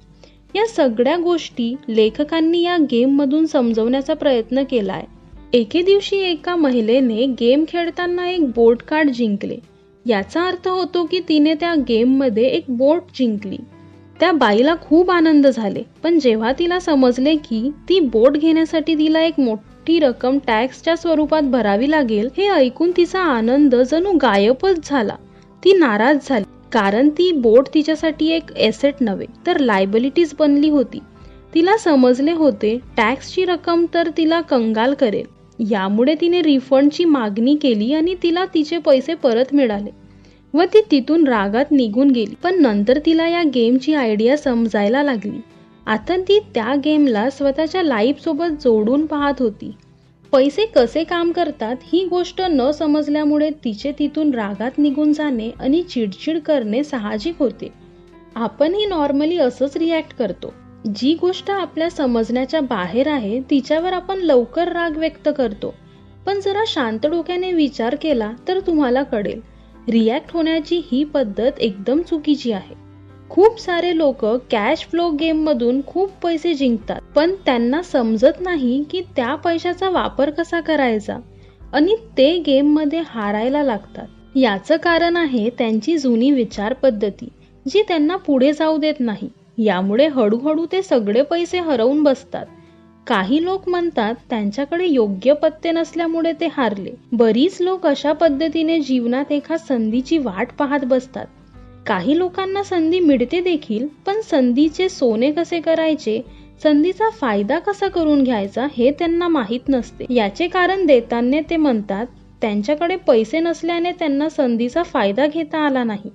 या सगळ्या गोष्टी लेखकांनी या गेममधून समजवण्याचा प्रयत्न केलाय. एके दिवशी एका महिलेने गेम खेळताना एक बोट कार्ड जिंकले. याचा अर्थ होतो की तिने त्या गेममध्ये एक बोट जिंकली. त्या बाईला खूप आनंद झाले, पण जेव्हा तिला समजले की ती बोट घेण्यासाठी तिला एक मोठी रक्कम टॅक्सच्या स्वरूपात भरावी लागेल, हे ऐकून तिचा आनंद जणू गायबच झाला. ती नाराज झाली कारण ती बोट तिच्यासाठी एक एसेट नव्हे तर लायबिलिटीज बनली होती. तिला समजले होते टॅक्सची रक्कम तर तिला कंगाल करेल. यामुळे तिने रिफंडची मागणी केली आणि तिला तिचे पैसे परत मिळाले व ती तिथून रागात निघून गेली. पण नंतर तिला या गेमची आयडिया समजायला लागली. आता ती त्या गेमला स्वतःच्या लाईफ सोबत जोडून पाहत होती. पैसे कसे काम करतात ही गोष्ट न समजल्यामुळे तिचे तिथून रागात निघून जाणे आणि चिडचिड करणे साहजिक होते. आपणही नॉर्मली असंच रिॲक्ट करतो. जी गोष्ट आपल्या समजण्याच्या बाहेर आहे तिच्यावर आपण लवकर राग व्यक्त करतो. पण जरा शांत डोक्याने विचार केला तर तुम्हाला कळेल रिॲक्ट होण्याची ही पद्धत एकदम चुकीची आहे. खूप सारे लोक कॅश फ्लो गेम मधून खूप पैसे जिंकतात, पण त्यांना समजत नाही की त्या पैशाचा वापर कसा करायचा आणि ते गेम मध्ये हारायला लागतात. याचं कारण आहे त्यांची जुनी विचार पद्धती जी त्यांना पुढे जाऊ देत नाही. यामुळे हळूहळू ते सगळे पैसे हरवून बसतात. काही लोक म्हणतात त्यांच्याकडे योग्य पत्ते नसल्यामुळे ते हारले. बरीच लोक अशा पद्धतीने जीवनात एका संधीची वाट पाहत बसतात. काही लोकांना संधी मिळते देखील, पण संधीचे सोने कसे करायचे, संधीचा फायदा कसा करून घ्यायचा हे त्यांना माहीत नसते. याचे कारण देताना ते म्हणतात त्यांच्याकडे पैसे नसल्याने त्यांना संधीचा फायदा घेता आला नाही.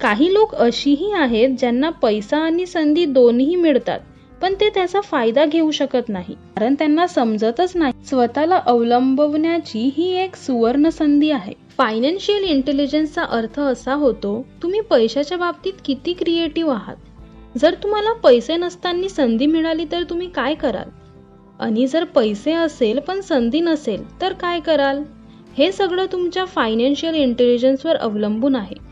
काही लोक अशीही आहेत ज्यांना पैसा आणि संधी दोन्ही मिळतात, पण ते त्याचा फायदा घेऊ शकत नाही कारण त्यांना समजतच नाही स्वतःला अवलंबवण्याची ही एक सुवर्ण संधी आहे. फायनान्शियल इंटेलिजन्सचा अर्थ असा होतो तुम्ही पैशाच्या बाबतीत किती क्रिएटिव्ह आहात. जर तुम्हाला पैसे नसताना संधी मिळाली तर तुम्ही काय कराल, आणि जर पैसे असेल पण संधी नसेल तर काय कराल. हे सगळं तुमच्या फायनान्शियल इंटेलिजन्सवर अवलंबून आहे.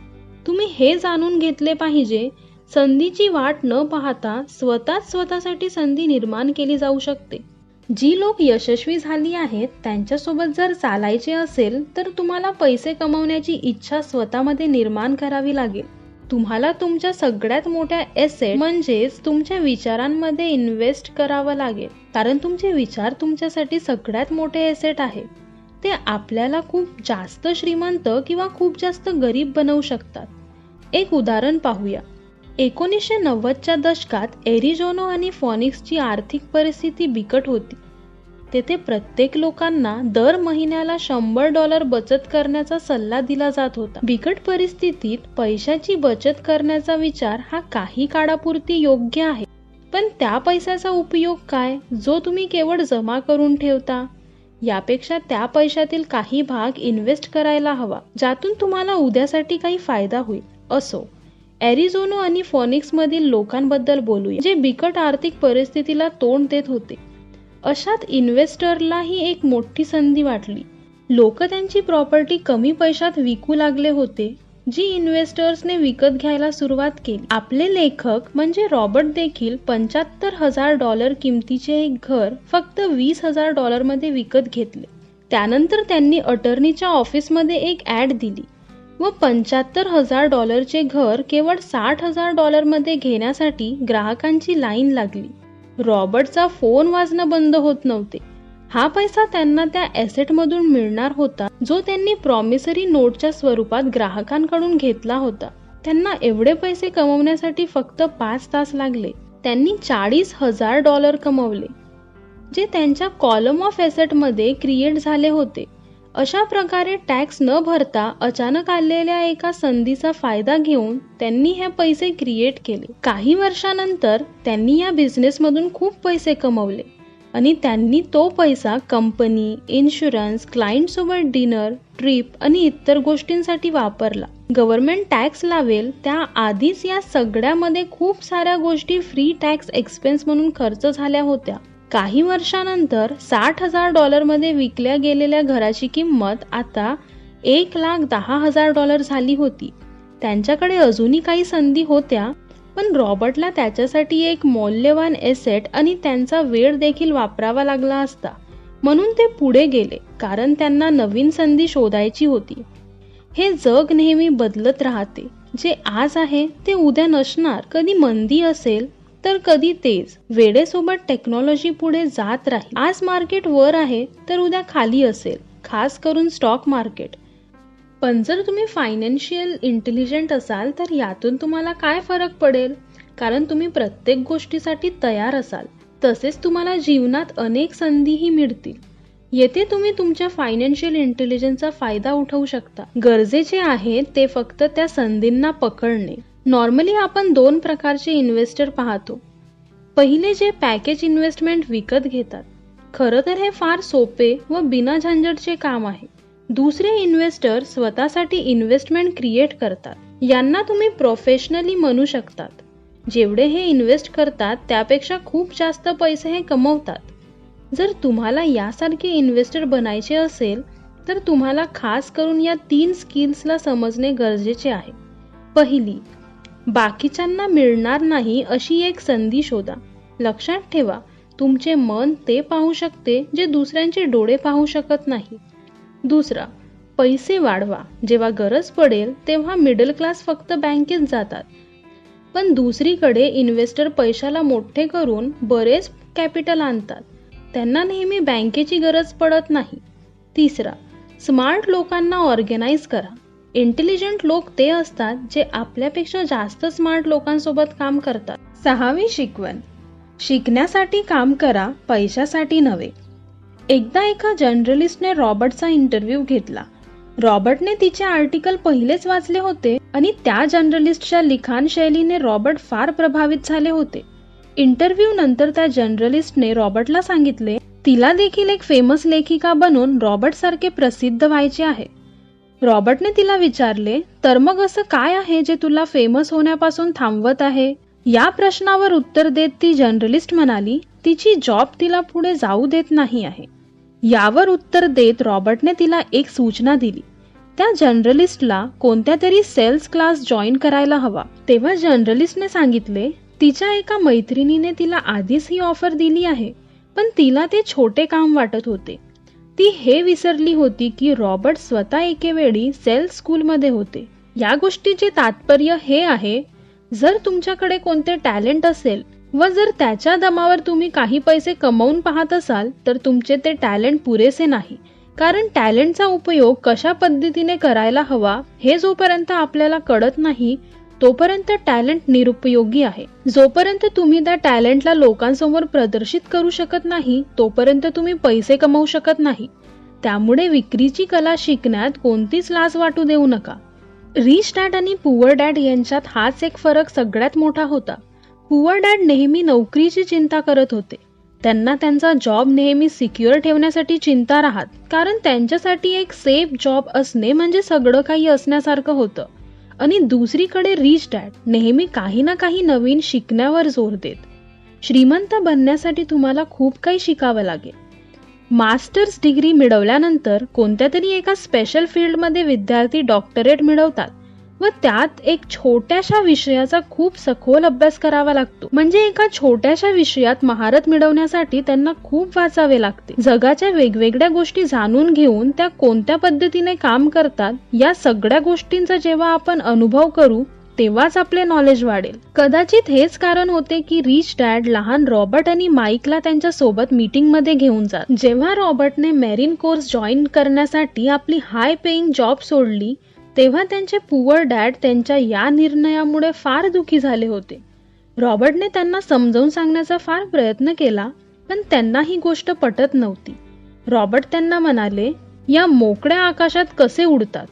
तुम्ही हे जाणून घेतले पाहिजे संधीची वाट न पाहता स्वतःसाठी संधी निर्माण केली जाऊ शकते. जी लोक यशस्वी झाली आहेत त्यांच्यासोबत जर चालायचे असेल तर तुम्हाला पैसे कमवण्याची इच्छा स्वतःमध्ये निर्माण करावी लागेल. तुम्हाला तुमच्या सगळ्यात मोठ्या एसेट म्हणजेच तुमच्या विचारांमध्ये इन्व्हेस्ट करावं लागेल, कारण तुमचे विचार तुमच्यासाठी सगळ्यात मोठे एसेट आहे. ते आपल्याला खूप जास्त श्रीमंत किंवा खूप जास्त गरीब बनवू शकतात. एक उदाहरण पाहूया. 1990च्या दशकात एरिझोना आणि फॉनिक्सची आर्थिक परिस्थिती बिकट होती. तेथे प्रत्येक लोकांना दर महिन्याला $100 बचत करण्याचा सल्ला दिला जात होता. बिकट परिस्थितीत पैशाची बचत करण्याचा विचार हा काही काळापुरती योग्य आहे, पण त्या पैशाचा उपयोग काय जो तुम्ही केवळ जमा करून ठेवता? यापेक्षा त्या पैशातील काही भाग इन्व्हेस्ट करायला हवा, ज्यातून तुम्हाला उद्यासाठी काही फायदा होईल. असो, एरिझोना आणि फॉनिक्स मधील लोकांबद्दल बोलूया, जे बिकट आर्थिक परिस्थितीला तोंड देत होते. अशात इन्व्हेस्टरला ही एक मोठी संधी वाटली. लोक त्यांची प्रॉपर्टी कमी पैशात विकू लागले होते, जी इन्व्हेस्टर्सने विकत घ्यायला सुरुवात केली. आपले लेखक म्हणजे रॉबर्ट देखील $75,000 किमतीचे एक घर फक्त $20,000 मध्ये विकत घेतले. त्यानंतर त्यांनी अटर्नीच्या ऑफिसमध्ये एक ऍड दिली व $75,000 चे घर केवळ $60,000 मध्ये घेण्यासाठी ग्राहकांची लाईन लागली. रॉबर्टचा फोन वाजणं बंद होत नव्हते. हा पैसा त्यांना त्या ॲसेट मधून मिळणार होता जो त्यांनी प्रॉमिसरी नोटच्या स्वरूपात ग्राहकांकडून घेतला होता. त्यांना एवढे पैसे कमवण्यासाठी फक्त 5 तास लागले. त्यांनी $40,000 कमवले, जे त्यांच्या कॉलम ऑफ ॲसेट मध्ये क्रिएट झाले होते. अशा प्रकारे टॅक्स न भरता अचानक आलेल्या एका संधीचा फायदा घेऊन त्यांनी हे पैसे क्रिएट केले. काही वर्षानंतर त्यांनी या बिझनेसमधून खूप पैसे कमवले आणि त्यांनी तो पैसा कंपनी, इन्शुरन्स, क्लायंट सोबत डिनर, ट्रिप आणि इतर गोष्टींसाठी वापरला. गव्हर्नमेंट टॅक्स लावेल त्या आधीच या सगळ्यामध्ये खूप साऱ्या गोष्टी फ्री टॅक्स एक्सपेन्स म्हणून खर्च झाल्या होत्या. काही वर्षानंतर $60,000 मध्ये विकल्या गेलेल्या घराची किंमत आता $1,10,000 झाली होती. त्यांच्याकडे अजूनही काही संधी होत्या, पण रॉबर्टला त्याच्यासाठी एक मौल्यवान एसेट आणि त्यांचा वेळ देखील वापरावा लागला असता. म्हणून ते पुढे गेले, कारण त्यांना नवीन संधी शोधायची होती. हे जग नेहमी बदलत राहते. जे आज आहे ते उद्या नसणार. कधी मंदी असेल तर कधी तेज. वेळेसोबत टेक्नॉलॉजी पुढे जात राहील. आज मार्केट वर आहे तर उद्या खाली असेल, खास करून स्टॉक मार्केट. पण जर तुम्ही फायनान्शियल इंटेलिजंट असाल तर यातून तुम्हाला काय फरक पडेल? कारण तुम्ही प्रत्येक गोष्टीसाठी तयार असाल. तसेच तुम्हाला जीवनात अनेक संधीही मिळतील. येथे तुम्ही तुमच्या फायनान्शियल इंटेलिजन्सचा फायदा उठवू शकता. गरजेचे आहे ते फक्त त्या संधींना पकडणे. नॉर्मली आपण 2 प्रकारचे इन्व्हेस्टर पाहतो. पहिले जे पॅकेज इन्व्हेस्टमेंट विकत घेतात. खरं तर हे फार सोपे व बिना झंझटचे काम आहे. दुसरे इन्व्हेस्टर स्वतःसाठी इन्व्हेस्टमेंट क्रिएट करतात. यांना तुम्ही प्रोफेशनली म्हणू शकतात. जेवढे हे इन्व्हेस्ट करतात त्यापेक्षा खूप जास्त पैसे हे कमवतात. जर तुम्हाला यासारखे इन्व्हेस्टर बनायचे असेल तर तुम्हाला खास करून या 3 स्किल्सला समजणे गरजेचे आहे. पहिली, बाकीच्यांना मिळणार नाही अशी एक संधी शोधा. लक्षात ठेवा, तुमचे मन ते पाहू शकते जे दुसऱ्यांचे डोळे पाहू शकत नाही. दुसरा, पैसे वाढवा. जेव्हा गरज पडेल तेव्हा मिडल क्लास फक्त बँकेत जातात, पण दुसरीकडे इन्व्हेस्टर पैशाला मोठे करून बरेच कॅपिटल आणतात. त्यांना नेहमी बँकेची गरज पडत नाही. तिसरा, स्मार्ट लोकांना ऑर्गनाइज करा. इंटेलिजंट लोक ते असतात जे आपल्यापेक्षा जास्त स्मार्ट लोकांसोबत काम करतात. 6वी शिकवण, शिकण्यासाठी काम करा, पैशासाठी नव्हे. एकदा एका जर्नलिस्टने रॉबर्टचा इंटरव्ह्यू घेतला. रॉबर्टने तिचे आर्टिकल पहिलेच वाचले होते आणि त्या जर्नलिस्टच्या लिखाण शैलीने रॉबर्ट फार प्रभावित झाले होते. इंटरव्ह्यू नंतर त्या जर्नलिस्टने रॉबर्टला सांगितले, तिला देखील एक फेमस लेखिका बनून रॉबर्ट सारखे प्रसिद्ध व्हायचे आहे. रॉबर्टने तिला विचारले, तर मग असं काय आहे जे तुला फेमस होण्यापासून थांबवत आहे? या प्रश्नावर उत्तर देत ती जर्नलिस्ट म्हणाली, तिची जॉब तिला पुढे जाऊ देत नाही आहे. यावर उत्तर देत रॉबर्टने तिला एक सूचना दिली. त्या जर्नलिस्टला कोणत्या तरी सेल्स क्लास जॉईन करायला हवा. तेव्हा जर्नलिस्टने सांगितले, तिच्या एका मैत्रिणीने तिला आधीच ही ऑफर दिली आहे, पण तिला ते छोटे काम वाटत होते. ती हे विसरली होती की रॉबर्ट स्वतः एकेवेळी सेल्स स्कूलमध्ये होते. या गोष्टीचे तात्पर्य हे आहे, जर तुमच्याकडे कोणते टॅलेंट असेल व जर त्याच्या दमावर तुम्ही काही पैसे कमवून पाहत असाल तर तुमचे ते टॅलेंट पुरेसे नाही. कारण टॅलेंटचा उपयोग कशा पद्धतीने करायला हवा हे जोपर्यंत आपल्याला कळत नाही तोपर्यंत टॅलेंट निरुपयोगी आहे. जोपर्यंत तुम्ही त्या टॅलेंटला लोकांसमोर प्रदर्शित करू शकत नाही तोपर्यंत तुम्ही पैसे कमवू शकत नाही. त्यामुळे विक्रीची कला शिकण्यात कोणतीच लाज वाटू देऊ नका. रिच डॅड आणि पुअर डॅड यांच्यात हाच एक फरक सगळ्यात मोठा होता. पुअर डॅड नेहमी नोकरीची चिंता करत होते. त्यांना त्यांचा जॉब नेहमी सिक्युअर ठेवण्यासाठी चिंता राहत, कारण त्यांच्यासाठी एक सेफ जॉब असणे म्हणजे सगळं काही असण्यासारखं होतं. आणि दुसरीकडे रिच डॅड नेहमी काही ना काही नवीन शिकण्यावर जोर देत. श्रीमंत बनण्यासाठी तुम्हाला खूप काही शिकावं लागेल. मास्टर्स डिग्री मिळवल्यानंतर कोणत्या तरी एका स्पेशल फील्डमध्ये विद्यार्थी डॉक्टरेट मिळवतात व त्यात एक छोट्याशा विषयाचा खूप सखोल अभ्यास करावा लागतो. म्हणजे एका छोट्याशा विषयात महारत मिळवण्यासाठी त्यांना खूप वाचावे लागते. जगाच्या वेगवेगळ्या गोष्टी जाणून घेऊन त्या कोणत्या पद्धतीने काम करतात या सगळ्या गोष्टींचा जेव्हा आपण अनुभव करू तेव्हाच आपले नॉलेज वाढेल. कदाचित हेच कारण होते की रिच डॅड लहान रॉबर्ट आणि माईकला त्यांच्या सोबत मीटिंग मध्ये घेऊन जात. जेव्हा रॉबर्टने मेरीन कोर्स जॉईन करण्यासाठी आपली हाय पेईंग जॉब सोडली तेव्हा त्यांचे पुअर डॅड त्यांच्या या निर्णयामुळे फार दुखी झाले होते. रॉबर्टने त्यांना समजावून सांगण्याचा फार प्रयत्न केला, पण त्यांना ही गोष्ट पटत नव्हती. रॉबर्ट त्यांना म्हणाले, या मोकळ्या आकाशात कसे उडतात,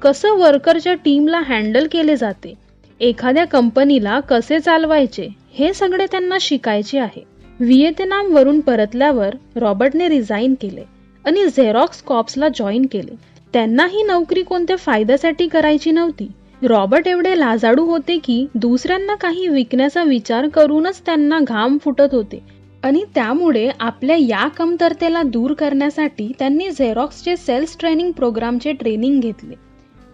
कसं वर्करच्या टीमला हँडल केले जाते, एखाद्या कंपनीला कसे चालवायचे हे सगळे त्यांना शिकायचे आहे. व्हिएतनाम वरून परतल्यावर रॉबर्टने रिझाईन केले आणि झेरॉक्स कॉर्प्सला जॉईन केले. त्यांना ही नोकरी कोणत्या फायद्यासाठी करायची नव्हती. रॉबर्ट एवढे लाजाळू होते की दुसऱ्यांना काही विकण्याचा विचार करूनच त्यांना घाम फुटत होते आणि त्यामुळे आपल्या या कमतरतेला दूर करण्यासाठी त्यांनी झेरॉक्सचे सेल्स ट्रेनिंग प्रोग्रामचे ट्रेनिंग घेतले.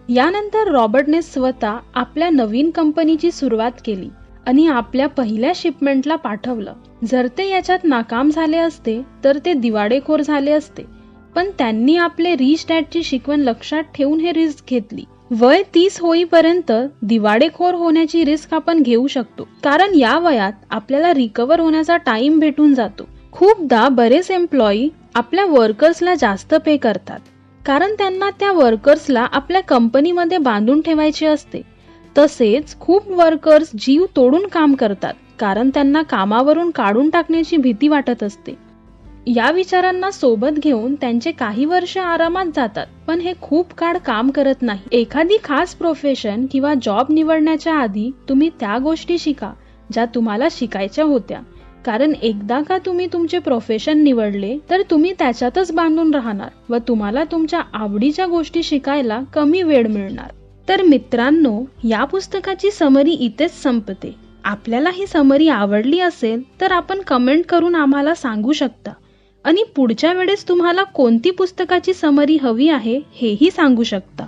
यानंतर रॉबर्टने स्वतः आपल्या नवीन कंपनीची सुरुवात केली आणि आपल्या पहिल्या शिपमेंटला पाठवलं. जर ते याच्यात नाकाम झाले असते तर ते दिवाळेखोर झाले असते, पण त्यांनी आपले रिच डॅडची शिकवण लक्षात ठेवून हे रिस्क घेतली. वय 30 होईपर्यंत दिवाळेखोर होण्याची रिस्क आपण घेऊ शकतो, कारण या वयात आपल्याला रिकव्हर होण्याचा टाइम भेटून जातो. खूपदा बरेच एम्प्लॉई आपल्या वर्कर्सला जास्त पे करतात, कारण त्यांना त्या वर्कर्सला आपल्या कंपनीमध्ये बांधून ठेवायचे असते. तसेच खूप वर्कर्स जीव तोडून काम करतात, कारण त्यांना कामावरून काढून टाकण्याची भीती वाटत असते. या विचारांना सोबत घेऊन त्यांचे काही वर्ष आरामात जातात, पण हे खूप काळ काम करत नाही. एखादी खास प्रोफेशन किंवा जॉब निवडण्याच्या आधी तुम्ही त्या गोष्टी शिका ज्या तुम्हाला शिकायच्या होत्या, कारण एकदा का तुम्ही तुमचे प्रोफेशन निवडले तर तुम्ही त्याच्यातच बांधून राहणार व तुम्हाला तुमच्या आवडीच्या गोष्टी शिकायला कमी वेळ मिळणार. तर मित्रांनो, या पुस्तकाची समरी इथेच संपते. आपल्याला ही समरी आवडली असेल तर आपण कमेंट करून आम्हाला सांगू शकता आणि पुढच्या वेळेस तुम्हाला कोणती पुस्तकाची समरी हवी आहे हेही सांगू शकता.